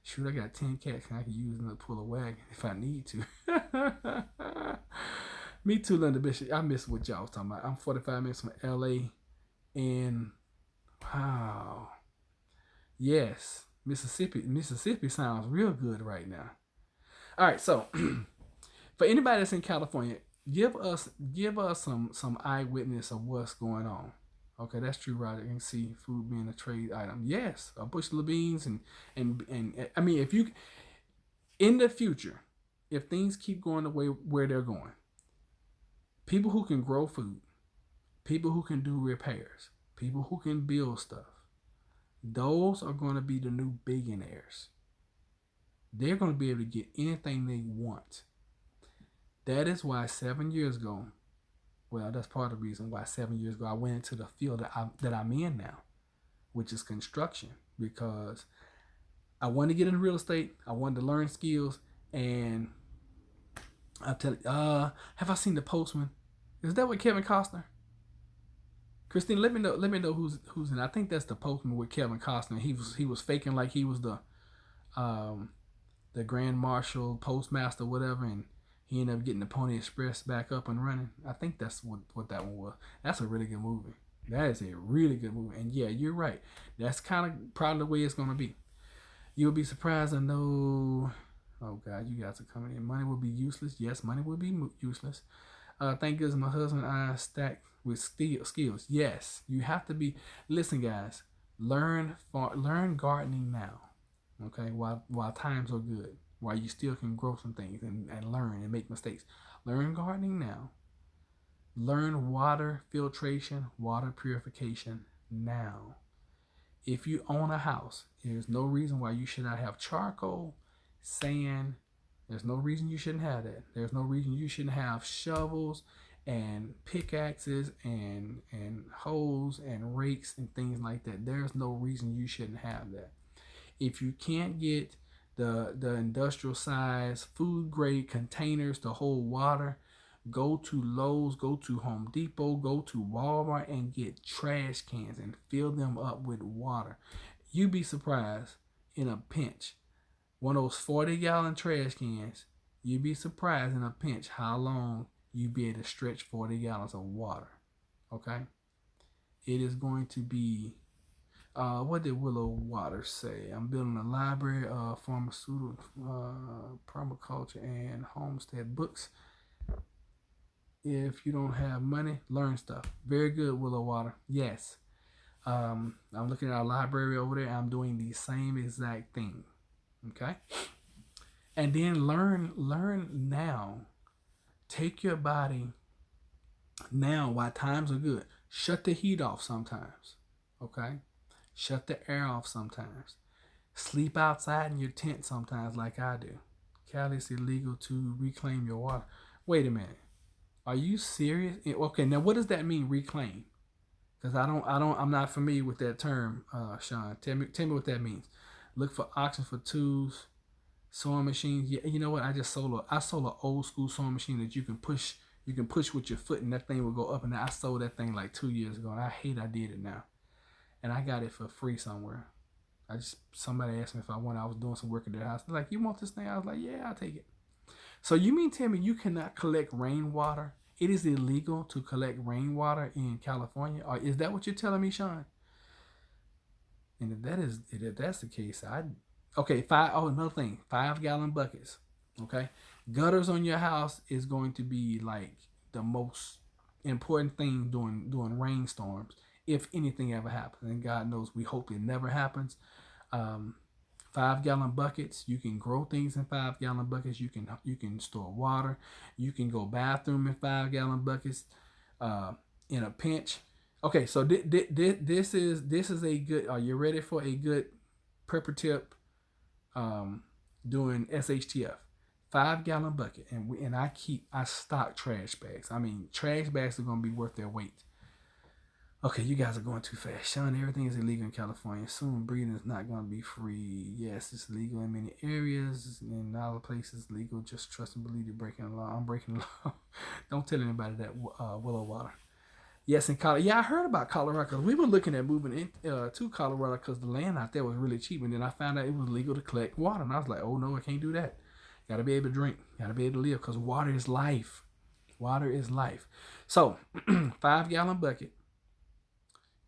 Shoot, I got 10 cats and I can use them to pull a wagon if I need to. Me too, Linda Bishop. I miss what y'all was talking about. I'm 45 minutes from LA, and wow, yes, Mississippi sounds real good right now. All right, so for anybody that's in California, give us some eyewitness of what's going on. Okay, that's true, Roger. You can see food being a trade item. Yes, a bushel of beans and I mean, if you in the future, if things keep going the way where they're going, people who can grow food, people who can do repairs, people who can build stuff, those are going to be the new billionaires. They're going to be able to get anything they want. That is why 7 years ago, well, that's part of the reason why 7 years ago I went into the field that I'm in now, which is construction, because I wanted to get into real estate. I wanted to learn skills, and I'm telling you, have I seen The Postman? Is that with Kevin Costner? Christine, let me know who's in. I think that's The Postman with Kevin Costner. He was faking like he was the Grand Marshal, postmaster, whatever, and he ended up getting the Pony Express back up and running. I think that's what that one was. That's a really good movie. That is a really good movie. And yeah, you're right. That's kind of probably the way it's going to be. You'll be surprised. I know. Oh, God, you guys are coming in. Money will be useless. Yes, money will be useless. Thank goodness my husband and I stacked with skills. Yes, you have to be. Listen, guys, learn gardening now. Okay, while times are good, while you still can grow some things and learn and make mistakes. Learn gardening now. Learn water filtration, water purification now. If you own a house, there's no reason why you should not have charcoal, sand. There's no reason you shouldn't have that. There's no reason you shouldn't have shovels and pickaxes and hoes and rakes and things like that. There's no reason you shouldn't have that. If you can't get the industrial size food grade containers to hold water, go to Lowe's, go to Home Depot, go to Walmart and get trash cans and fill them up with water. You'd be surprised in a pinch. One of those 40-gallon trash cans, you'd be surprised in a pinch how long you'd be able to stretch 40 gallons of water. Okay? It is going to be what did Willow Waters say? I'm building a library of pharmaceutical, permaculture, and homestead books. if you don't have money, learn stuff. Very good, Willow Water. Yes. I'm looking at our library over there. I'm doing the same exact thing. Okay. And then learn now. Take your body now while times are good. Shut the heat off sometimes. Okay. Shut the air off sometimes. Sleep outside in your tent sometimes, like I do. Cali, it's illegal to reclaim your water. Wait a minute. Are you serious? Okay, now what does that mean, reclaim? Because I'm not familiar with that term, Sean. Tell me what that means. Look for auctions for tools, sewing machines. Yeah, you know what? I sold an old school sewing machine that you can push with your foot, and that thing will go up. And I sold that thing like 2 years ago, and I hate I did it now. And I got it for free somewhere. Somebody asked me if I wanted. I was doing some work at their house. They're like, "You want this thing?" I was like, "Yeah, I'll take it." So you mean tell me you cannot collect rainwater? It is illegal to collect rainwater in California, or is that what you're telling me, Sean? And if that's the case, okay. Another thing, 5-gallon buckets. Okay, gutters on your house is going to be like the most important thing during rainstorms, if anything ever happens. And God knows we hope it never happens. 5-gallon buckets. You can grow things in 5-gallon buckets. You can store water. You can go bathroom in 5-gallon buckets. In a pinch. Okay, so this is a good. Are you ready for a good prepper tip? Doing SHTF. 5-gallon bucket, and I stock trash bags. I mean, trash bags are gonna be worth their weight. Okay, you guys are going too fast. Sean, everything is illegal in California. Soon breeding is not going to be free. Yes, it's legal in many areas. In other places, legal. Just trust and believe you're breaking the law. I'm breaking the law. Don't tell anybody that, Willow Water. Yes, in Colorado. Yeah, I heard about Colorado because we were looking at moving to Colorado because the land out there was really cheap. And then I found out it was legal to collect water. And I was like, oh, no, I can't do that. Got to be able to drink. Got to be able to live because water is life. Water is life. So, 5-gallon bucket.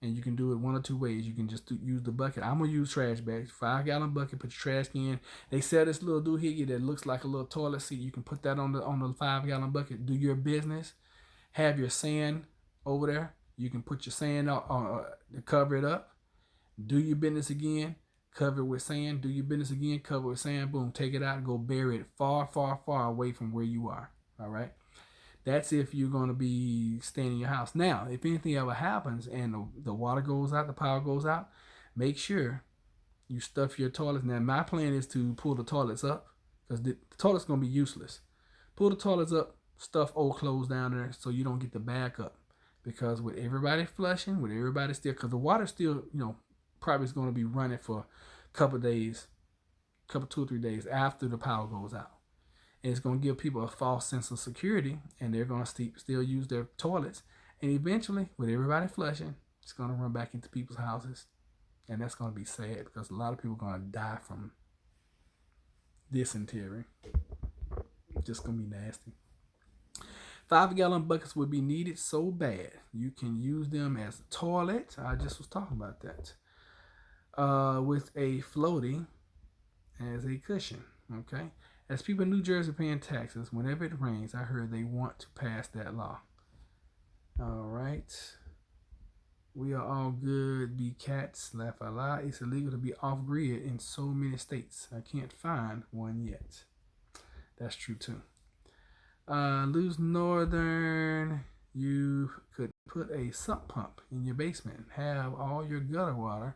And you can do it one or two ways. You can just use the bucket. I'm going to use trash bags. 5-gallon bucket, put your trash in. They sell this little doohickey that looks like a little toilet seat. You can put that on the 5-gallon bucket. Do your business. Have your sand over there. You can put your sand to cover it up. Do your business again. Cover it with sand. Do your business again. Cover it with sand. Boom. Take it out and go bury it far, far, far away from where you are. All right. That's if you're going to be staying in your house. Now, if anything ever happens and the water goes out, the power goes out, make sure you stuff your toilets. Now, my plan is to pull the toilets up because the toilet's going to be useless. Pull the toilets up, stuff old clothes down there so you don't get the backup. Because with everybody flushing, with everybody still, because the water still, probably is going to be running for a couple of days, 2 or 3 days after the power goes out. And it's going to give people a false sense of security, and they're going to still use their toilets. And eventually, with everybody flushing, it's going to run back into people's houses. And that's going to be sad because a lot of people are going to die from dysentery. It's just going to be nasty. 5-gallon buckets would be needed so bad. You can use them as a toilet. I just was talking about that. With a floaty as a cushion. Okay. As people in New Jersey paying taxes, whenever it rains, I heard they want to pass that law. All right. We are all good. Be cats. Laugh out loud. It's illegal to be off-grid in so many states. I can't find one yet. That's true, too. Lose Northern. You could put a sump pump in your basement. Have all your gutter water.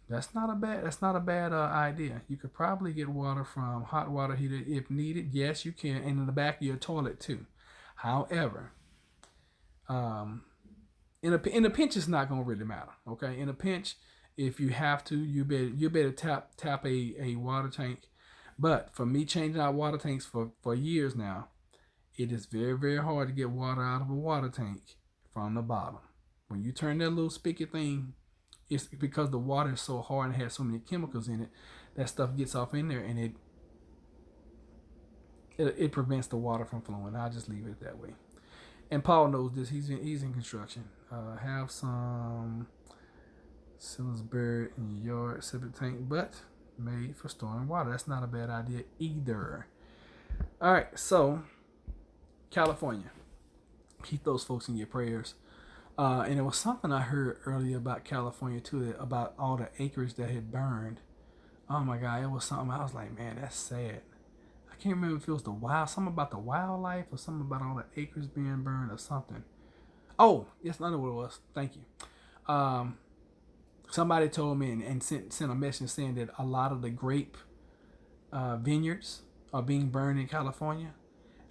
That's not a bad idea. You could probably get water from hot water heater if needed. Yes, you can, and in the back of your toilet too. However, in a pinch, it's not gonna really matter. Okay, in a pinch, if you have to, you better tap a water tank. But for me changing out water tanks for years now, it is very, very hard to get water out of a water tank from the bottom. When you turn that little spigot thing, it's because the water is so hard and has so many chemicals in it, that stuff gets off in there and it prevents the water from flowing. I'll just leave it that way. And Paul knows this. He's in construction. Have some Salisbury in your yard septic tank, but made for storing water. That's not a bad idea either. All right, so California. Keep those folks in your prayers. And it was something I heard earlier about California too, about all the acres that had burned. Oh my God, it was something I was like, man, that's sad. I can't remember if it was something about the wildlife or something about all the acres being burned or something. Oh, yes, I know what it was. Thank you. Somebody told me and sent a message saying that a lot of the grape vineyards are being burned in California.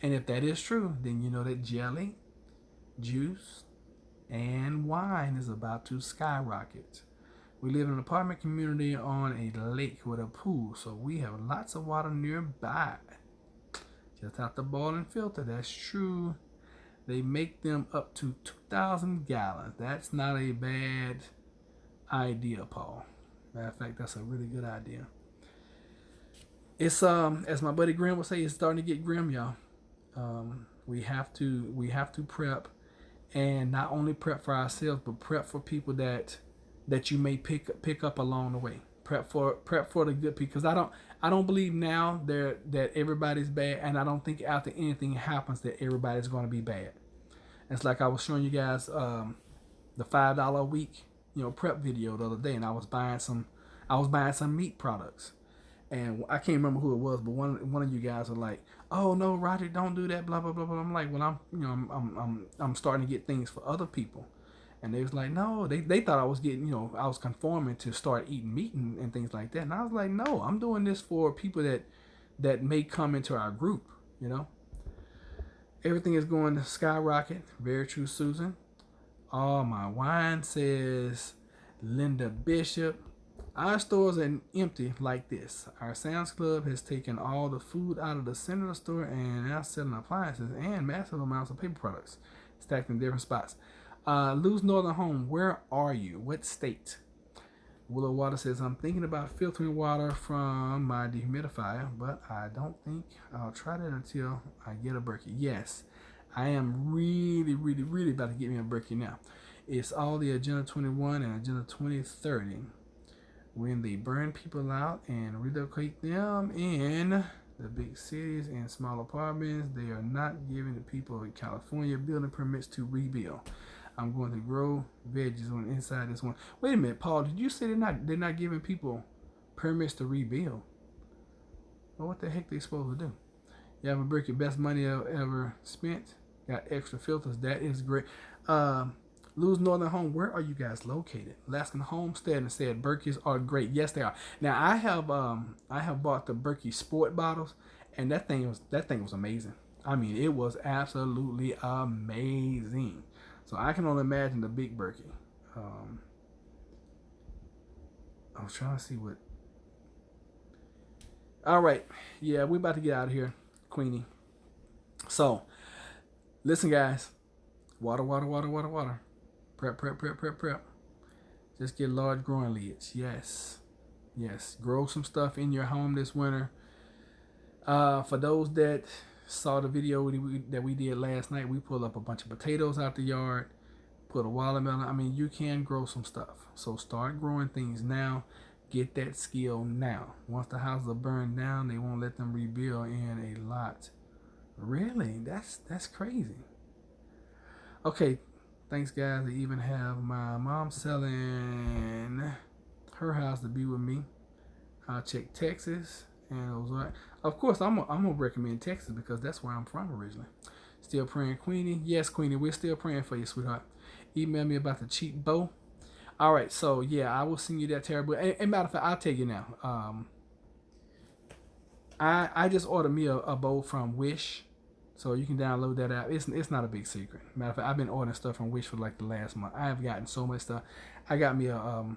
And if that is true, then you know that jelly, juice, and wine is about to skyrocket. We live in an apartment community on a lake with a pool, so we have lots of water nearby. Just have to boil and filter. That's true. They make them up to 2,000 gallons. That's not a bad idea, Paul. Matter of fact, that's a really good idea. It's as my buddy Grim would say, it's starting to get grim, y'all. We have to prep, and not only prep for ourselves, but prep for people that you may pick up along the way. Prep for the good people, because I don't believe now that everybody's bad, and I don't think after anything happens that everybody's going to be bad. It's like I was showing you guys the $5 a week prep video the other day, and I was buying some meat products, and I can't remember who it was, but one of you guys were like, "Oh no, Roger, don't do that," blah blah blah blah. I'm like, well, I'm starting to get things for other people. And they was like, no, they thought I was getting, I was conforming to start eating meat and things like that. And I was like, no, I'm doing this for people that may come into our group, Everything is going to skyrocket. Very true, Susan. Oh, my wine, says Linda Bishop. Our stores are empty like this. Our Sam's Club has taken all the food out of the center of the store and now selling appliances and massive amounts of paper products stacked in different spots. Lose Northern Home, where are you? What state? Willow Water says, I'm thinking about filtering water from my dehumidifier, but I don't think I'll try that until I get a Berkey. Yes, I am really, really, really about to get me a Berkey now. It's all the Agenda 21 and Agenda 2030. When they burn people out and relocate them in the big cities and small apartments, they are not giving the people in California building permits to rebuild. I'm going to grow veggies on the inside this one. Wait a minute, Paul. Did you say they're not giving people permits to rebuild? Well, what the heck they supposed to do? You have a brick, your best money ever spent. Got extra filters. That is great. Lose Northern Home. Where are you guys located? Alaskan Homestead and said Berkeys are great. Yes, they are. Now I have bought the Berkey Sport bottles, and that thing was amazing. I mean, it was absolutely amazing. So I can only imagine the big Berkey. I was trying to see what. All right, yeah, we about to get out of here, Queenie. So, listen, guys. Water. Prep. Just get large growing lids. Yes. Grow some stuff in your home this winter. For those that saw the video that we did last night, we pulled up a bunch of potatoes out the yard, put a watermelon. I mean, you can grow some stuff. So start growing things now. Get that skill now. Once the houses are burned down, they won't let them rebuild in a lot. Really? That's crazy. Okay, thanks guys. I even have my mom selling her house to be with me. I'll check Texas. And it was right. Of course, I'm gonna recommend Texas because that's where I'm from originally. Still praying, Queenie. Yes, Queenie, we're still praying for you, sweetheart. Email me about the cheap bow. All right, so yeah, I will send you that terrible. And matter of fact, I'll tell you now. I just ordered me a bow from Wish, so you can download that app. It's not a big secret. Matter of fact, I've been ordering stuff from Wish for like the last month. I have gotten so much stuff. I got me a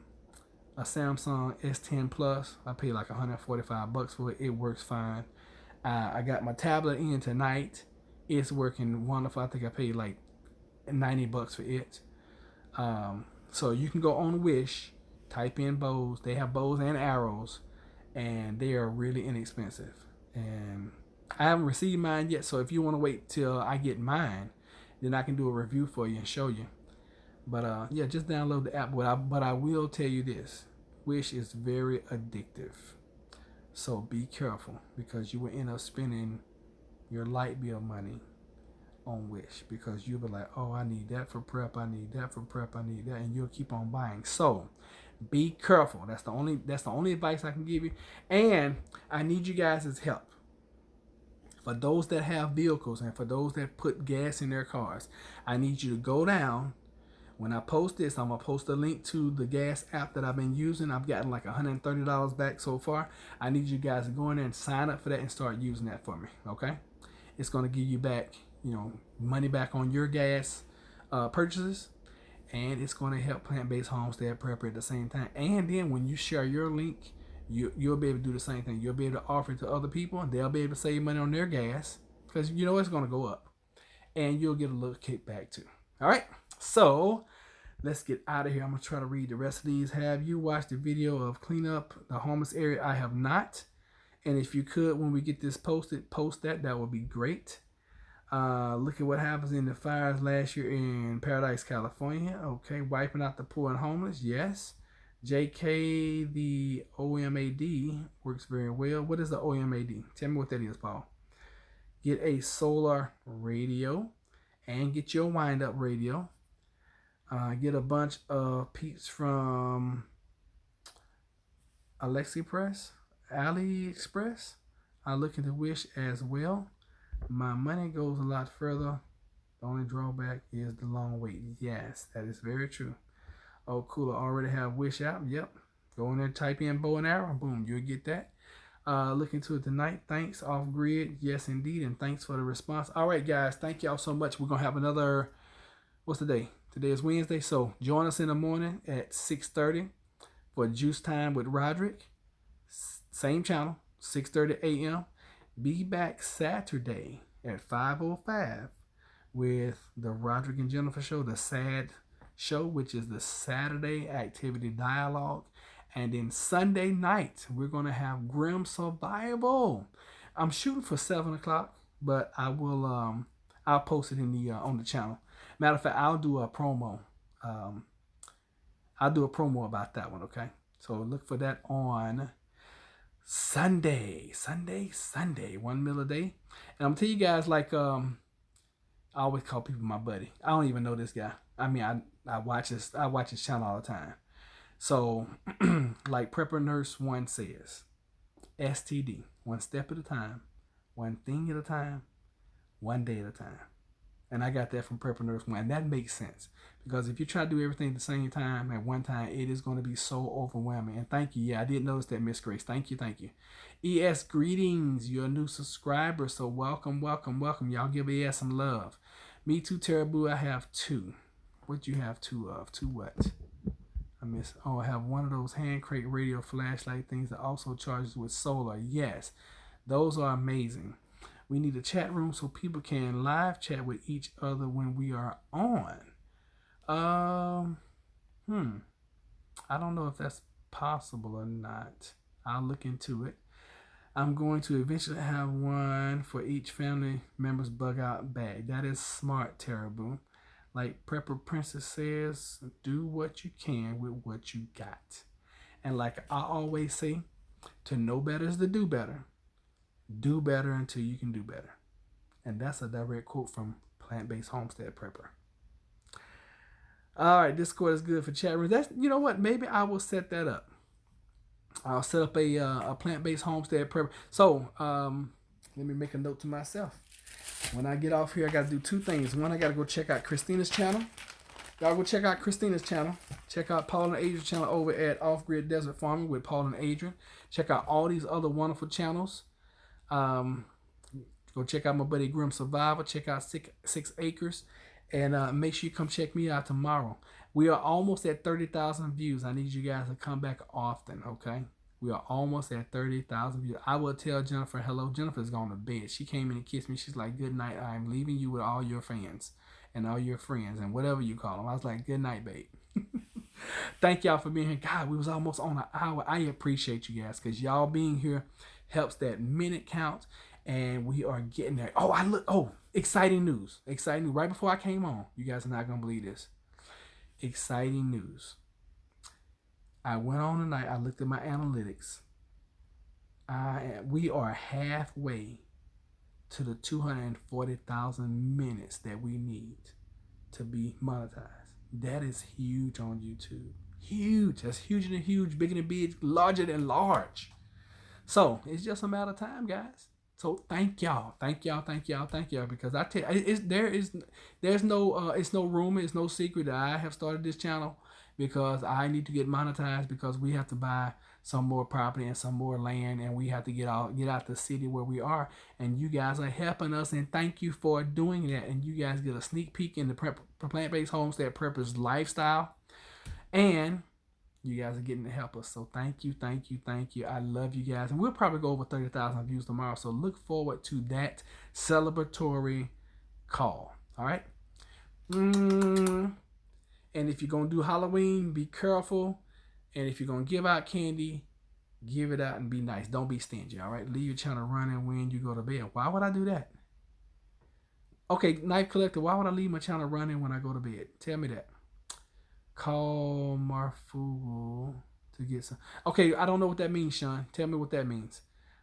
Samsung S10 Plus. I paid like $145 for it. It works fine. I got my tablet in tonight. It's working wonderful. I think I paid like $90 for it. So you can go on Wish, type in bows. They have bows and arrows, and they are really inexpensive. And I haven't received mine yet, so if you want to wait till I get mine, then I can do a review for you and show you. But yeah, just download the app. But I will tell you this: Wish is very addictive. So be careful because you will end up spending your light bill money on Wish, because you'll be like, oh, I need that for prep, I need that for prep, I need that, and you'll keep on buying. So be careful. That's the only advice I can give you. And I need you guys' help. For those that have vehicles and for those that put gas in their cars, I need you to go down. When I post this, I'm going to post a link to the gas app that I've been using. I've gotten like $130 back so far. I need you guys to go in there and sign up for that and start using that for me, okay? It's going to give you back, money back on your gas purchases. And it's going to help Plant-Based Homestead Prepper at the same time. And then when you share your link, you'll be able to do the same thing. You'll be able to offer it to other people, and they'll be able to save money on their gas, because it's going to go up. And you'll get a little kickback too. All right, so let's get out of here. I'm going to try to read the rest of these. Have you watched the video of clean up the homeless area? I have not. And if you could, when we get this posted, post that. That would be great. Look at what happens in the fires last year in Paradise, California. Okay, wiping out the poor and homeless. Yes. JK, the OMAD works very well. What is the OMAD? Tell me what that is, Paul. Get a solar radio and get your wind-up radio. Get a bunch of peeps from AliExpress. I look into Wish as well. My money goes a lot further. The only drawback is the long wait. Yes, that is very true. Oh, cool. I already have Wish app. Yep. Go in there, type in bow and arrow. Boom, you'll get that. Look into it tonight. Thanks, Off Grid. Yes, indeed. And thanks for the response. All right, guys. Thank y'all so much. We're going to have another, what's the day? Today is Wednesday. So join us in the morning at 6:30 for Juice Time with Roderick. Same channel, 6:30 a.m. Be back Saturday at 5:05 with the Roderick and Jennifer show, the SAD show, which is the Saturday Activity Dialogue. And then Sunday night, we're going to have Grim Survival. I'm shooting for 7 o'clock, but I will, I'll post it in the on the channel. Matter of fact, I'll do a promo. I'll do a promo about that one, okay? So look for that on Sunday, 1 meal a day. And I'm gonna tell you guys, like, I always call people my buddy. I don't even know this guy. I mean, I watch his channel all the time. So, like Prepper Nurse 1 says, STD, one step at a time, one thing at a time, one day at a time. And I got that from Prepper Nurse 1. And that makes sense. Because if you try to do everything at the same time at one time, it is going to be so overwhelming. And thank you. Yeah, I did notice that, Miss Grace. Thank you. ES, greetings. You're a new subscriber. So welcome. Y'all give ES some love. Me too, Terrible. I have 2. What you have 2 of? 2 what? I have one of those hand crank radio flashlight things that also charges with solar. Yes, those are amazing. We need a chat room so people can live chat with each other when we are on. I don't know if that's possible or not. I'll look into it. I'm going to eventually have one for each family member's bug out bag. That is smart, Terrible. Like Prepper Princess says, do what you can with what you got. And like I always say, to know better is to do better. Do better until you can do better. And that's a direct quote from Plant-Based Homestead Prepper. All right, Discord is good for chat rooms. That's, you know what? Maybe I will set that up. I'll set up a Plant-Based Homestead Prepper. So let me make a note to myself. When I get off here, I got to do 2 things. One, I got to go check out Christina's channel. Y'all go check out Christina's channel. Check out Paul and Adrian's channel over at Off Grid Desert Farming with Paul and Adrian. Check out all these other wonderful channels. Go check out my buddy Grim Survivor. Check out 6 Acres. And make sure you come check me out tomorrow. We are almost at 30,000 views. I need you guys to come back often, okay? We are almost at 30,000 views. I will tell Jennifer hello. Jennifer's gone to bed. She came in and kissed me. She's like, good night. I'm leaving you with all your fans and all your friends and whatever you call them. I was like, good night, babe. Thank y'all for being here. God, we was almost on an hour. I appreciate you guys because y'all being here helps that minute count. And we are getting there. Exciting news. Exciting news. Right before I came on, you guys are not going to believe this. Exciting news. I went on tonight. I looked at my analytics. We are halfway to the 240,000 minutes that we need to be monetized. That is huge on YouTube. Huge. That's huger than huge, bigger than big, larger than large. So it's just a matter of time, guys. So thank y'all, because I tell you, there's no it's no rumor, it's no secret that I have started this channel because I need to get monetized, because we have to buy some more property and some more land, and we have to get out the city where we are, and you guys are helping us, and thank you for doing that. And you guys get a sneak peek in the plant-based homestead preppers lifestyle, and you guys are getting to help us. So thank you. I love you guys. And we'll probably go over 30,000 views tomorrow. So look forward to that celebratory call. All right. And if you're going to do Halloween, be careful. And if you're going to give out candy, give it out and be nice. Don't be stingy. All right. Leave your channel running when you go to bed. Why would I do that? Okay, Knife Collector, why would I leave my channel running when I go to bed? Tell me that. Call Marfugal to get some. Okay, I don't know what that means, Sean. Tell me what that means.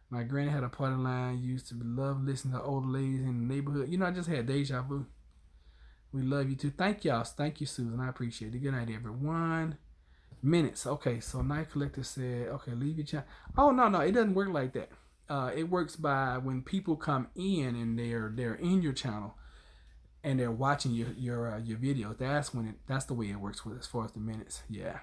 My granny had a party line. Used to love listening to older ladies in the neighborhood. You know, I just had deja vu. We love you too. Thank y'all. Thank you, Susan. I appreciate it. Good night, everyone. Minutes. Okay, so Night Collector said, okay, leave your channel. Oh, no, it doesn't work like that. It works by when people come in and they're in your channel, and they're watching your videos. That's the way it works with as far as the minutes. Yeah.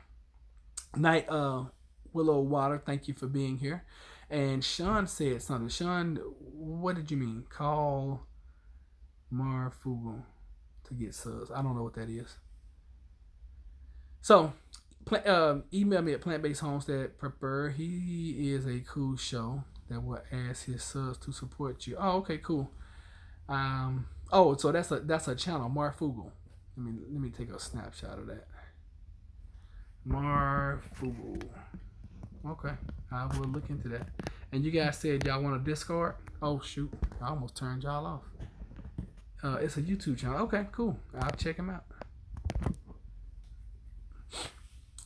Night Willow Water, thank you for being here. And Sean said something. Sean, what did you mean? Call Marfugal to get subs. I don't know what that is. So email me at Plant-Based Homestead Prepper. He is a cool show that will ask his subs to support you. Oh, okay, cool. Oh, so that's a channel, Marfugal. Let me take a snapshot of that. Marfugal. Okay, I will look into that. And you guys said y'all want a Discord? Oh shoot, I almost turned y'all off. It's a YouTube channel. Okay, cool. I'll check him out.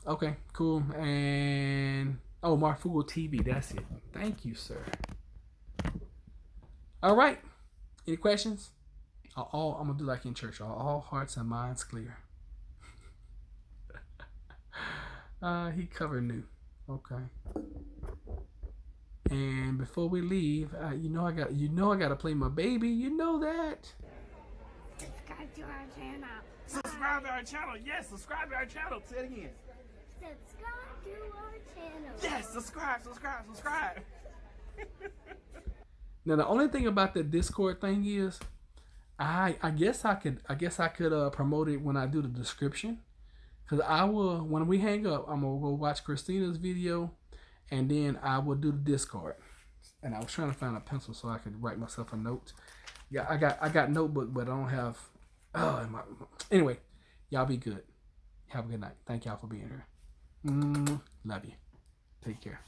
Okay, cool. And Marfugal TV. That's it. Thank you, sir. All right. Any questions? I'm gonna do like in church. All hearts and minds clear. He covered new. Okay. And before we leave, I gotta play my baby. You know that. Subscribe to our channel. Subscribe to our channel. Yes, subscribe to our channel. Say it again. Subscribe to our channel. Yes, subscribe. Now the only thing about the Discord thing is, I guess I could promote it when I do the description, because I will, when we hang up, I'm gonna go watch Christina's video, and then I will do the Discord. And I was trying to find a pencil so I could write myself a note. Yeah, I got notebook, but I don't have. Anyway, y'all be good. Have a good night. Thank y'all for being here. Love you. Take care.